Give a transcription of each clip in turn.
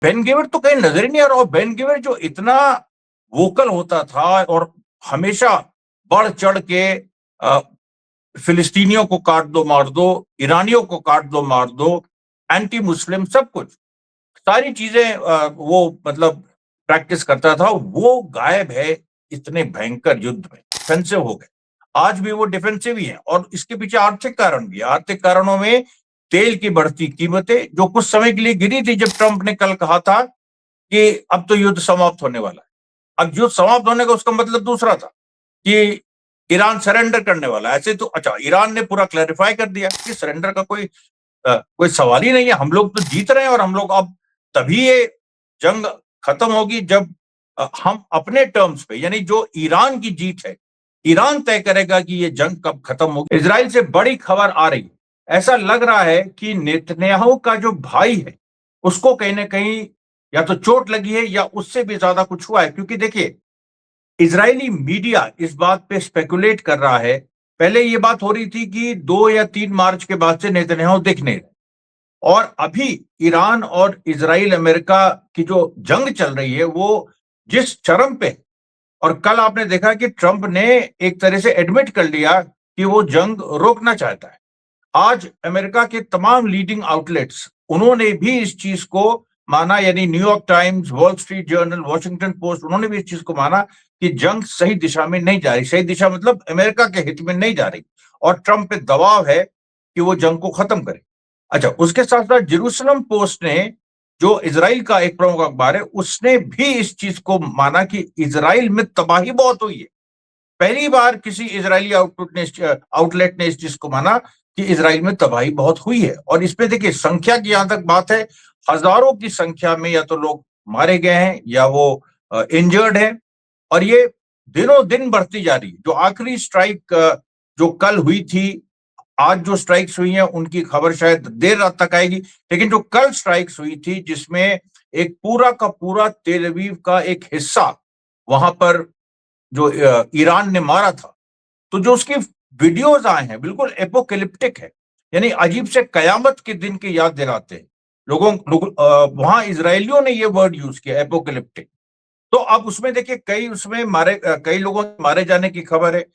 Ben giver तो कहीं नजर ही नहीं आ रहा। और बेन गिवर जो इतना वोकल होता था और हमेशा बढ़ चढ़ के फिलिस्तीनियों को काट दो मार दो, ईरानियों को काट दो मार दो, एंटी मुस्लिम सब कुछ, सारी चीजें वो मतलब प्रैक्टिस करता था, वो गायब है इतने भयंकर युद्ध में, डिफेंसिव हो गए। आज भी वो डिफेंसिव ही है। और इसके पीछे आर्थिक कारण भी है। आर्थिक कारणों में तेल की बढ़ती कीमतें, जो कुछ समय के लिए गिरी थी, जब ट्रंप ने कल कहा था कि अब तो युद्ध समाप्त होने वाला है। अब युद्ध समाप्त होने का उसका मतलब दूसरा था कि ईरान सरेंडर करने वाला है। ऐसे तो अच्छा, ईरान ने पूरा क्लैरिफाई कर दिया कि सरेंडर का कोई सवाल ही नहीं है, हम लोग तो जीत रहे हैं, और हम लोग अब तभी ये जंग खत्म होगी जब हम अपने टर्म्स पे, यानी जो ईरान की जीत है, ईरान तय करेगा कि ये जंग कब खत्म होगी। इजराइल से बड़ी खबर आ रही है। ऐसा लग रहा है कि नेतन्याहू का जो भाई है उसको कहीं ना कहीं या तो चोट लगी है या उससे भी ज्यादा कुछ हुआ है। क्योंकि देखिए, इजरायली मीडिया इस बात पे स्पेकुलेट कर रहा है। पहले ये बात हो रही थी कि 2 या 3 मार्च के बाद से नेतन्याहू दिख नहीं रहे, और अभी ईरान और इजराइल अमेरिका की जो जंग चल रही है वो जिस चरम पे, और कल आपने देखा कि ट्रंप ने एक तरह से एडमिट कर लिया कि वो जंग रोकना चाहता है। आज अमेरिका के तमाम लीडिंग आउटलेट्स, उन्होंने भी इस चीज को माना, यानी New York times, wall street journal, Washington post, उन्होंने भी इस चीज को माना कि जंग सही दिशा में नहीं जा रही। सही दिशा मतलब अमेरिका के हित में नहीं जा रही, और ट्रंप पे दबाव है कि वो जंग को खत्म करे। अच्छा, उसके साथ साथ जेरूसलम पोस्ट ने, जो इसराइल का एक प्रमुख अखबार है, उसने भी इस चीज को माना कि इसराइल में तबाही बहुत हुई है। पहली बार किसी इजरायली आउटलेट ने इस चीज को माना कि इसराइल में तबाही बहुत हुई है। और इसमें देखिए, संख्या की यहां तक बात है, हजारों की संख्या में या तो लोग मारे गए हैं या वो इंजर्ड है, और ये दिनों दिन बढ़ती जा रही है। जो आखिरी स्ट्राइक जो कल हुई थी, आज जो स्ट्राइक्स हुई हैं उनकी खबर शायद देर रात तक आएगी, लेकिन जो कल स्ट्राइक्स हुई थी जिसमें एक पूरा का पूरा तेल अवीव का एक हिस्सा वहां पर जो ईरान ने मारा था, तो जो उसकी वीडियोज आए हैं बिल्कुल एपोकलिप्टिक है, यानी अजीब से कयामत के दिन की याद दिलाते हैं वहां इजरायलियों ने ये वर्ड यूज किया, एपोकलिप्टिक। तो अब उसमें देखिए, कई लोगों के मारे जाने की खबर है।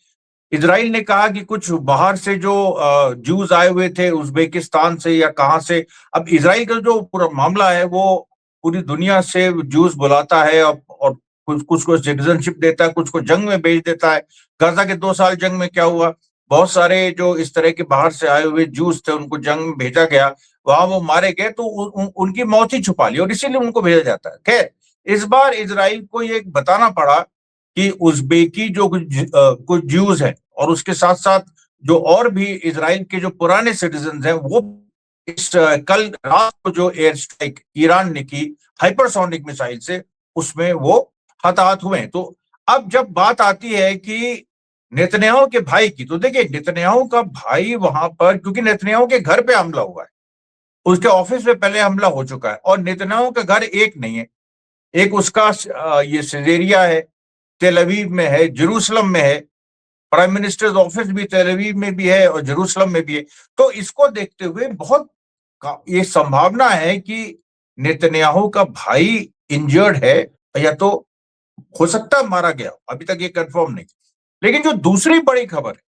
इजराइल ने कहा कि कुछ बाहर से जो जूस आए हुए थे, उज्बेकिस्तान से या कहां से। अब इजराइल का जो पूरा मामला है वो पूरी दुनिया से जूस बुलाता है, और कुछ कुछ को सिटीजनशिप देता है, कुछ को जंग में भेज देता है। गाजा के 2 साल जंग में क्या हुआ, बहुत सारे जो इस तरह के बाहर से आए हुए जूस थे उनको जंग में भेजा गया, वहां वो मारे गए, तो उनकी मौत ही छुपा ली, और इसीलिए उनको भेजा जाता है। खैर, इस बार इजराइल को ये बताना पड़ा कि उज्बेकी जो कुछ ज्यूज हैं, और उसके साथ साथ जो और भी इजराइल के जो पुराने सिटीजन हैं, वो इस कल रात को जो एयर स्ट्राइक ईरान ने की हाइपरसोनिक मिसाइल से, उसमें वो हताहत हुए। तो अब जब बात आती है कि नेतन्याहू के भाई की, तो देखिए, नेतन्याहू का भाई वहां पर, क्योंकि नेतन्याहू के घर पे हमला हुआ है, उसके ऑफिस में पहले हमला हो चुका है, और नेतन्याहू का घर एक नहीं है, एक उसका ये सिजेरिया है, तेल अवीव में है, जेरूसलम में है, प्राइम मिनिस्टर्स ऑफिस भी तेल अवीव में भी है और जेरूसलम में भी है। तो इसको देखते हुए बहुत ये संभावना है कि नेतन्याहू का भाई इंजर्ड है, या तो हो सकता है मारा गया, अभी तक ये कंफर्म नहीं। लेकिन जो दूसरी बड़ी खबर है,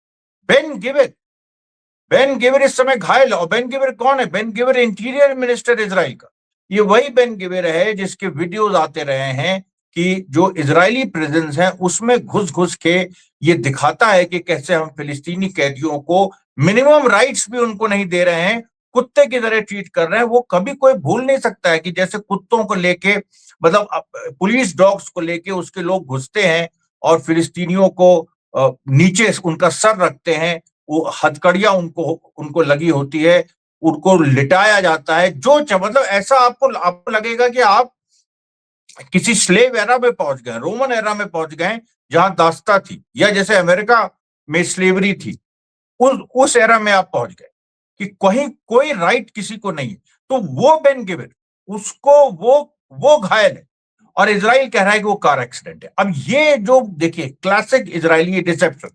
बेन गिवर इस समय घायल है। और बेन गिवर कौन है? Ben giver interior minister Israel का। ये वही बेन गिवर है जिसके वीडियोस आते रहे हैं कि जो इजरायली प्रेजेंस है उसमें घुस घुस के ये दिखाता है कि कैसे हम फिलिस्तीनी कैदियों को मिनिमम राइट्स भी उनको नहीं दे रहे हैं, कुत्ते की तरह ट्रीट कर रहे हैं। वो कभी कोई भूल नहीं सकता है कि जैसे कुत्तों को लेके, मतलब पुलिस डॉग्स को लेके उसके लोग घुसते हैं और फिलिस्तीनियों को नीचे उनका सर रखते हैं, वो हथकड़ियां उनको उनको लगी होती है, उनको लिटाया जाता है, मतलब ऐसा आपको लगेगा कि आप किसी स्लेव एरा में पहुंच गए, रोमन एरा में पहुंच गए, जहां दास्ता थी, या जैसे अमेरिका में स्लेवरी थी, उस एरा में आप पहुंच गए कि कहीं कोई राइट किसी को नहीं है। तो वो बेन गिवर, उसको वो घायल है, और इजराइल कह रहा है कि वो कार एक्सीडेंट है। अब ये जो देखिए, classic Israeli deception.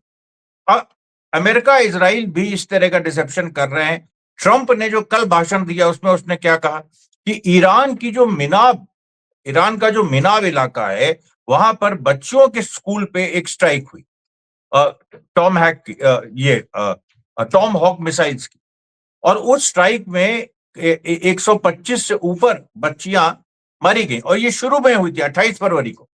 America Israel भी इस तरह का डिसेप्शन कर रहे हैं। ट्रंप ने जो कल भाषण दिया उसमें उसने क्या कहा कि ईरान की जो ईरान का जो मिनाब इलाका है, वहां पर बच्चों के स्कूल पे एक स्ट्राइक हुई, टॉम हैक की, टॉम हॉक मिसाइल्स की। और उस स्ट्राइक में 125 से ऊपर बच्चियां मारी गई, और ये शुरू में हुई थी 28 फरवरी को।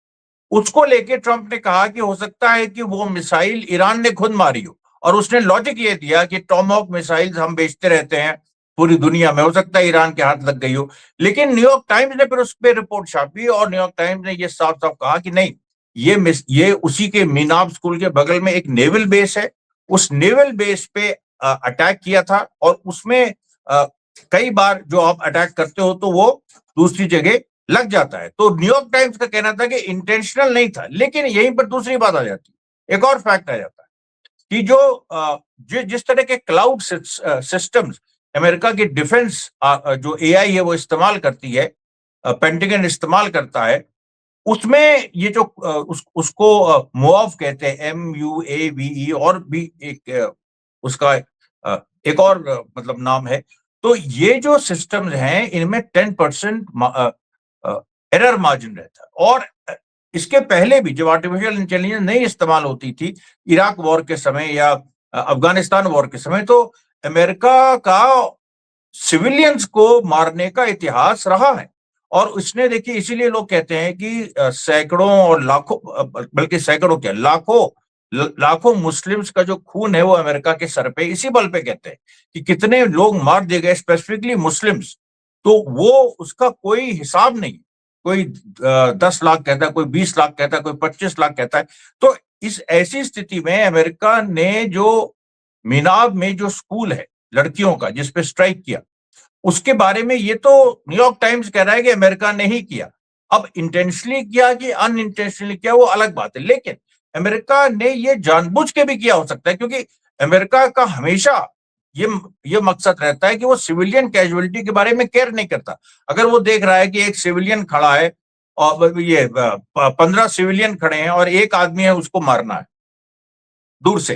उसको लेके ट्रंप ने कहा कि हो सकता है कि वो मिसाइल ईरान ने खुद मारी हो, और उसने लॉजिक ये दिया कि टॉमहॉक मिसाइल्स हम बेचते रहते हैं पूरी दुनिया में, हो सकता है ईरान के हाथ लग गई हो। लेकिन न्यूयॉर्क टाइम्स ने फिर उस पर रिपोर्ट छापी, और न्यूयॉर्क टाइम्स ने ये साफ साफ कहा कि नहीं, ये उसी के मीनाब स्कूल के बगल में एक नेवल बेस है, उस नेवल बेस पे अटैक किया था, और उसमें कई बार जो आप अटैक करते हो तो वो दूसरी जगह लग जाता है। तो न्यूयॉर्क टाइम्स का कहना था कि इंटेंशनल नहीं था। लेकिन यहीं पर दूसरी बात आ जाती है, एक और फैक्ट आ जाता है कि जिस तरह के क्लाउड सिस्टम्स अमेरिका की डिफेंस जो एआई है वो इस्तेमाल करती है, पेंटागन इस्तेमाल करता है, उसमें ये जो उसको मुआव कहते हैं, MUAVE, और भी एक उसका एक और मतलब नाम है। तो ये जो सिस्टम्स हैं इनमें 10% एरर मार्जिन रहता है। और इसके पहले भी जब आर्टिफिशियल इंटेलिजेंस नहीं इस्तेमाल होती थी, इराक वॉर के समय या अफगानिस्तान वॉर के समय, तो अमेरिका का सिविलियंस को मारने का इतिहास रहा है। और उसने, देखिए, इसीलिए लोग कहते हैं कि सैकड़ों और लाखों, बल्कि सैकड़ों क्या, लाखों मुस्लिम्स का जो खून है वो अमेरिका के सर पे, इसी बल पे कहते हैं कि कितने लोग मार दिए गए, स्पेसिफिकली मुस्लिम्स। तो वो उसका कोई हिसाब नहीं, कोई 10 लाख कहता है, कोई 20 लाख कहता है, कोई 25 लाख कहता है। तो इस ऐसी स्थिति में अमेरिका ने जो मीनाब में जो स्कूल है लड़कियों का, जिसपे स्ट्राइक किया, उसके बारे में ये तो न्यूयॉर्क टाइम्स कह रहा है कि अमेरिका ने ही किया। अब इंटेंशनली किया कि अनइंटेंशनली किया वो अलग बात है, लेकिन अमेरिका ने ये जानबूझ के भी किया हो सकता है, क्योंकि अमेरिका का हमेशा ये ये मकसद रहता है कि वो सिविलियन कैजुअलिटी के बारे में केयर नहीं करता। अगर वो देख रहा है कि एक सिविलियन खड़ा है, और ये 15 सिविलियन खड़े हैं और एक आदमी है, उसको मारना है दूर से,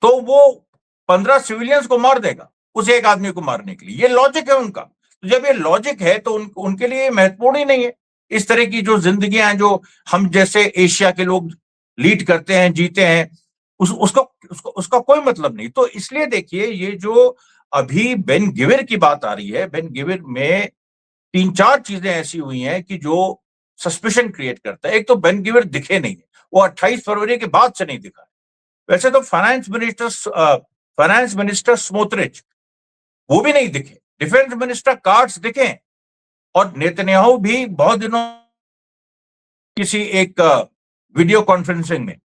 तो वो 15 सिविलियंस को मार देगा उस एक आदमी को मारने के लिए। ये लॉजिक है उनका। तो जब ये लॉजिक है तो उनके लिए महत्वपूर्ण ही नहीं है इस तरह की जो जिंदगियां हैं, जो हम जैसे एशिया के लोग लीड करते हैं, जीते हैं, उसका कोई मतलब नहीं। तो इसलिए देखिए, ये जो अभी बेन गिविर की बात आ रही है, बेन गिविर में 3-4 चीजें ऐसी हुई हैं कि जो सस्पिशन क्रिएट करता है। एक तो बेन गिविर दिखे नहीं है, वो 28 फरवरी के बाद से नहीं दिखा। वैसे तो फाइनेंस मिनिस्टर स्मोत्रिच वो भी नहीं दिखे, डिफेंस मिनिस्टर कार्ड्स दिखे, और नेतन्याहू भी बहुत दिनों किसी एक वीडियो कॉन्फ्रेंसिंग में।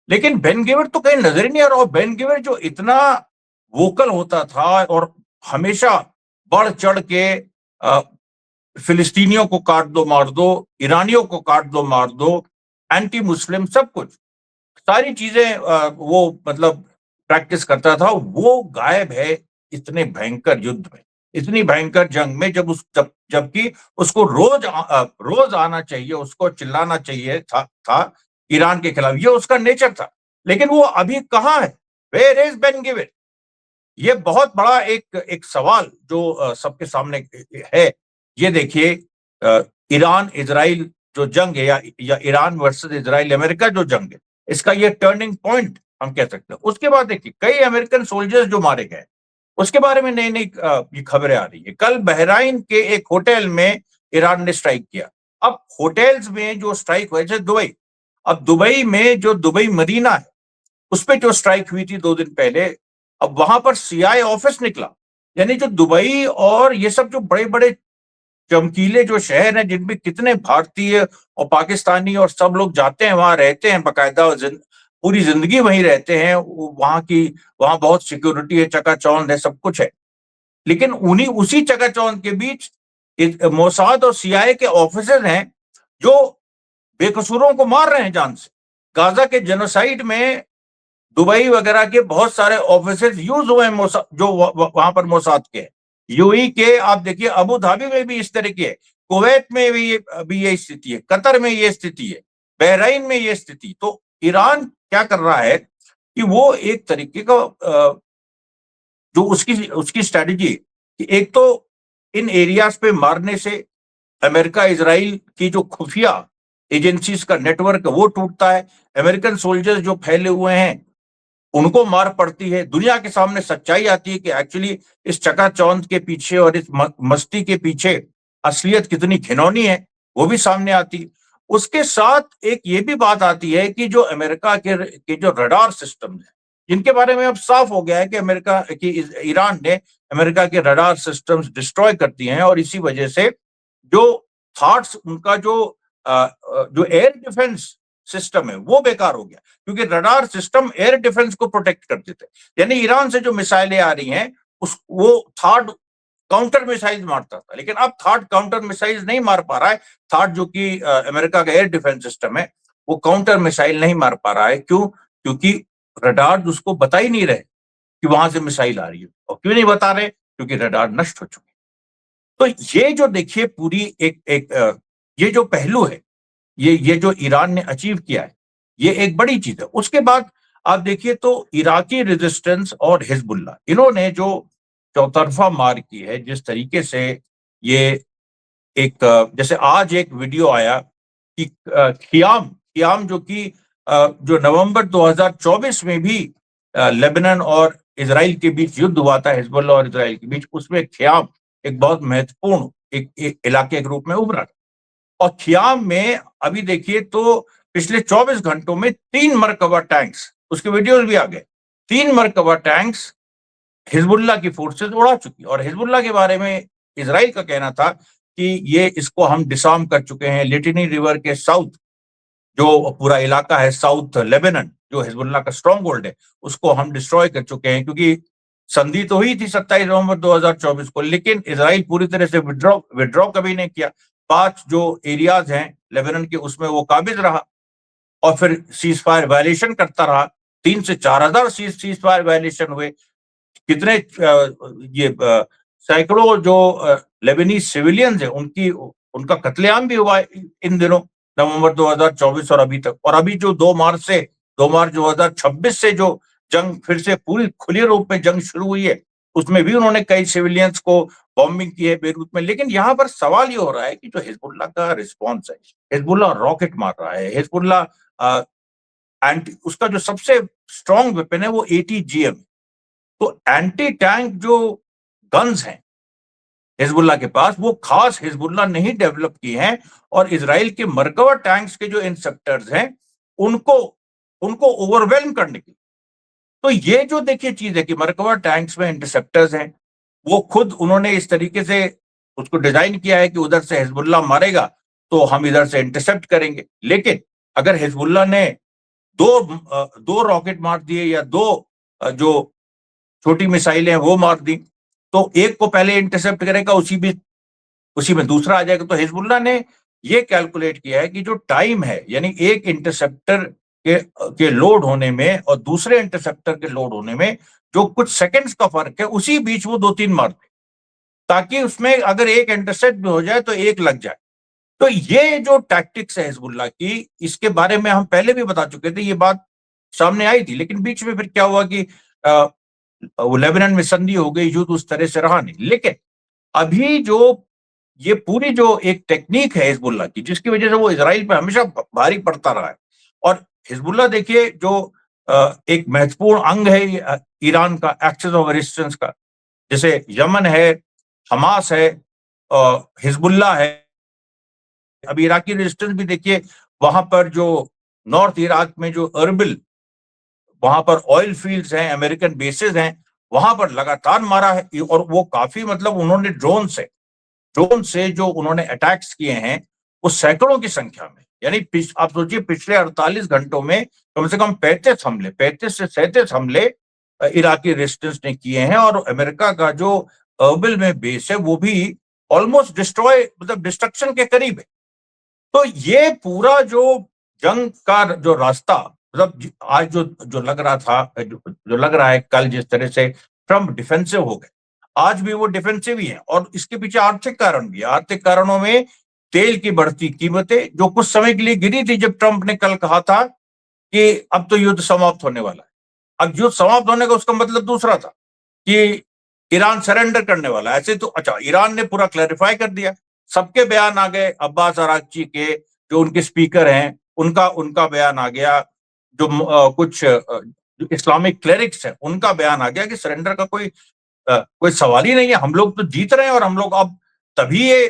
लेकिन बेन गिवर तो कहीं नजर ही नहीं आ रहा। और बेन गिवर जो इतना वोकल होता था, और हमेशा बढ़ चढ़ के फिलिस्तीनियों को काट दो मार दो, ईरानियों को काट दो मार दो, एंटी मुस्लिम, सब कुछ, सारी चीजें वो मतलब प्रैक्टिस करता था, वो गायब है इतने भयंकर युद्ध में, इतनी भयंकर जंग में, जबकि उसको रोज आना चाहिए, उसको चिल्लाना चाहिए था ईरान के खिलाफ, ये उसका नेचर था। लेकिन वो अभी कहाँ है? Where is Ben Gvir? ये बहुत बड़ा एक सवाल जो सबके सामने है। ये देखिए, ईरान इजराइल जो जंग है, या ईरान वर्सेस इजराइल अमेरिका जो जंग है, इसका ये टर्निंग पॉइंट हम कह सकते हैं। उसके बाद देखिए, कई अमेरिकन सोल्जर्स जो मारे गए, उसके बारे में नई नई ये खबरें आ रही है। कल बहराइन के एक होटल में ईरान ने स्ट्राइक किया। अब होटल्स में जो स्ट्राइक हुए, जैसे दुबई, अब दुबई में जो दुबई मरीना है, उस पर जो स्ट्राइक हुई थी 2 दिन पहले, अब वहां पर सीआई ऑफिस निकला। यानी जो दुबई और ये सब जो बड़े बड़े चमकीले जो शहर हैं, जिनमें कितने भारतीय और पाकिस्तानी और सब लोग जाते हैं, वहां रहते हैं बाकायदा, पूरी जिंदगी वहीं रहते हैं, वहां बहुत सिक्योरिटी है, चकाचौंध है, सब कुछ है। लेकिन उसी चकाचौंध के बीच मोसाद और सीआईए के ऑफिसर्स हैं जो बेकसूरों को मार रहे हैं जान से। गाजा के जेनोसाइड में दुबई वगैरह के बहुत सारे ऑफिसर्स यूज हुए हैं, जो वहां पर मोसाद के। यूएई के आप देखिए, अबू धाबी में भी इस तरह की है, कुवैत में भी ये स्थिति है, कतर में ये स्थिति है, बहराइन में ये स्थिति। तो ईरान क्या कर रहा है कि वो एक तरीके का जो उसकी स्ट्रेटेजी, कि एक तो इन एरियाज पे मारने से अमेरिका इजराइल की जो खुफिया एजेंसीज का नेटवर्क वो टूटता है, अमेरिकन सोल्जर्स जो फैले हुए हैं उनको मार पड़ती है, दुनिया के सामने सच्चाई आती है कि एक्चुअली इस चकाचौंध के पीछे और इस मस्ती के पीछे असलियत कितनी घिनौनी है वो भी सामने आती है। उसके साथ एक ये भी बात आती है कि जो अमेरिका के जो रडार सिस्टम है, जिनके बारे में अब साफ हो गया है कि अमेरिका की ईरान ने अमेरिका के रडार सिस्टम्स डिस्ट्रॉय कर दिए हैं और इसी वजह से जो थॉट्स उनका जो एयर डिफेंस सिस्टम है वो बेकार हो गया, क्योंकि रडार सिस्टम एयर डिफेंस को प्रोटेक्ट करते थे। यानी ईरान से जो मिसाइलें आ रही हैं उस वो थर्ड काउंटर मिसाइल मारता था, लेकिन अब थर्ड काउंटर मिसाइल नहीं मार पा रहा है। थर्ड जो कि अमेरिका का एयर डिफेंस सिस्टम है वो काउंटर मिसाइल नहीं मार पा रहा है। क्यों? क्योंकि रडार उसको बता ही नहीं रहे कि वहां से मिसाइल आ रही है। और क्यों नहीं बता रहे? क्योंकि रडार नष्ट हो चुके। तो ये जो देखिए पूरी एक एक ये जो पहलू है, ये जो ईरान ने अचीव किया है, ये एक बड़ी चीज है। उसके बाद आप देखिए तो इराकी रेजिस्टेंस और हिजबुल्लाह, इन्होंने जो चौतरफा मार की है, जिस तरीके से ये जैसे आज एक वीडियो आया कि खियाम खियाम जो कि जो नवंबर 2024 में भी लेबनान और इजराइल के बीच युद्ध हुआ था, हिजबुल्लाह और इजराइल के बीच, उसमें खियाम एक बहुत महत्वपूर्ण एक इलाके के रूप में उभरा। और खियाम में अभी देखिए तो पिछले 24 घंटों में 3 मरकबा टैंक्स, उसके वीडियोस भी आ गए, 3 मरकबा टैंक्स हिजबुल्लाह की फोर्सेस उड़ा चुकी। और हिजबुल्लाह के बारे में इसराइल का कहना था कि ये इसको हम डिसआर्म कर चुके हैं। लिटिनी रिवर के साउथ जो पूरा इलाका है, साउथ लेबनान, जो हिजबुल्लाह का स्ट्रॉन्ग होल्ड है, उसको हम डिस्ट्रॉय कर चुके हैं। क्योंकि संधि तो हुई थी 27 नवंबर 2024 को, लेकिन इसराइल पूरी तरह से विड्रॉ कभी नहीं किया। 5 जो एरियाज हैं लेबनान के उसमें वो काबिज रहा और फिर सीज फायर वायलेशन करता रहा। 3 से 4 हजार सीज फायर वायलेशन हुए। कितने ये सैकड़ों जो लेबनीज सिविलियंस हैं उनका कत्लेआम भी हुआ इन दिनों, नवंबर 2024 और अभी तक। और अभी जो 2 मार्च 2026 से जो जंग फिर से पूरी खुले रूप में जंग शुरू हुई है, उसमें भी उन्होंने कई सिविलियंस को बॉम्बिंग की है बेरूत में। लेकिन यहाँ पर सवाल ये हो रहा है कि जो हिजबुल्लाह का रिस्पॉन्स है, हिजबुल्लाह रॉकेट मार रहा है, हिजबुल्लाह एंटी, उसका जो सबसे स्ट्रॉन्ग वेपन है वो ATGM। तो एंटी टैंक जो गन्स हैं हिजबुल्लाह के पास, वो खास हिजबुल्लाह ने ही डेवलप की हैं। और इसराइल के मरकवा टैंक्स के जो इंसेप्टर्स हैं उनको उनको ओवरवेलम करने की, तो ये जो देखिए चीज है कि मरकवा टैंक्स में इंटरसेप्टर्स हैं, वो खुद उन्होंने इस तरीके से उसको डिजाइन किया है कि उधर से हिजबुल्लाह मारेगा तो हम इधर से इंटरसेप्ट करेंगे। लेकिन अगर हिजबुल्लाह ने दो रॉकेट मार दिए या दो जो छोटी मिसाइलें वो मार दी, तो एक को पहले इंटरसेप्ट करेगा, उसी में दूसरा आ जाएगा। तो हिजबुल्लाह ने ये कैलकुलेट किया है कि जो टाइम है, यानी एक इंटरसेप्टर के लोड होने में और दूसरे इंटरसेप्टर के लोड होने में जो कुछ सेकंड्स का फर्क है, उसी बीच वो 2-3 मार दे, ताकि उसमें अगर एक इंटरसेप्ट भी हो जाए तो एक लग जाए। तो ये जो टैक्टिक्स है हिजबुल्लाह की, इसके बारे में हम पहले भी बता चुके थे, ये बात सामने आई थी। लेकिन बीच में फिर क्या हुआ कि वो लेबनान में संधि हो गई, युद्ध उस तरह से रहा नहीं। लेकिन अभी जो ये पूरी जो एक टेक्निक है हिजबुल्लाह की, जिसकी वजह से वो इसराइल पे हमेशा भारी पड़ता रहा है। और हिजबुल्लाह देखिए जो एक महत्वपूर्ण अंग है ईरान का एक्सेस ऑफ रेजिस्टेंस का, जैसे यमन है, हमास है, हिजबुल्लाह है। अभी इराकी रेजिस्टेंस भी देखिए, वहां पर जो नॉर्थ इराक में जो अर्बिल, वहां पर ऑयल फील्ड्स हैं, अमेरिकन बेसेस हैं, वहां पर लगातार मारा है। और वो काफी मतलब उन्होंने ड्रोन से जो उन्होंने अटैक्स किए हैं वो सैकड़ों की संख्या में। यानी आप सोचिए पिछले 48 घंटों में कम से कम 35 से 37 हमले इराकी रेजिस्टेंस ने किए हैं। और अमेरिका का जो अर्बिल में बेस है वो भी ऑलमोस्ट डिस्ट्रॉय, मतलब डिस्ट्रक्शन के करीब है। तो ये पूरा जो जंग का जो रास्ता, मतलब आज जो लग रहा था, जो लग रहा है कल, जिस तरह से ट्रम्प डिफेंसिव हो गए, आज भी वो डिफेंसिव ही है। और इसके पीछे आर्थिक कारण भी है। आर्थिक कारणों में तेल की बढ़ती कीमतें, जो कुछ समय के लिए गिरी थी जब ट्रंप ने कल कहा था कि अब तो युद्ध समाप्त होने वाला है। अब युद्ध समाप्त होने का उसका मतलब दूसरा था कि ईरान सरेंडर करने वाला है। ऐसे तो अच्छा, ईरान ने पूरा क्लैरिफाई कर दिया, सबके बयान आ गए, अब्बास अरागची के जो उनके स्पीकर हैं उनका उनका बयान आ गया, जो कुछ इस्लामिक क्लेरिक्स हैं उनका बयान आ गया कि सरेंडर का कोई सवाल ही नहीं है, हम लोग तो जीत रहे हैं और हम लोग अब तभी ये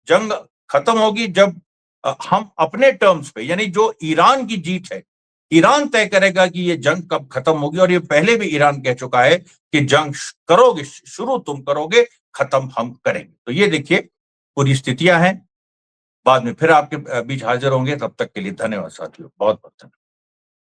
जंग खत्म होगी जब हम अपने टर्म्स पे, यानी जो ईरान की जीत है, ईरान तय करेगा कि ये जंग कब खत्म होगी। और ये पहले भी ईरान कह चुका है कि जंग करोगे, शुरू तुम करोगे, खत्म हम करेंगे। तो ये देखिए पूरी स्थितियां हैं। बाद में फिर आपके बीच हाजिर होंगे, तब तक के लिए धन्यवाद साथियों, बहुत बहुत धन्यवाद।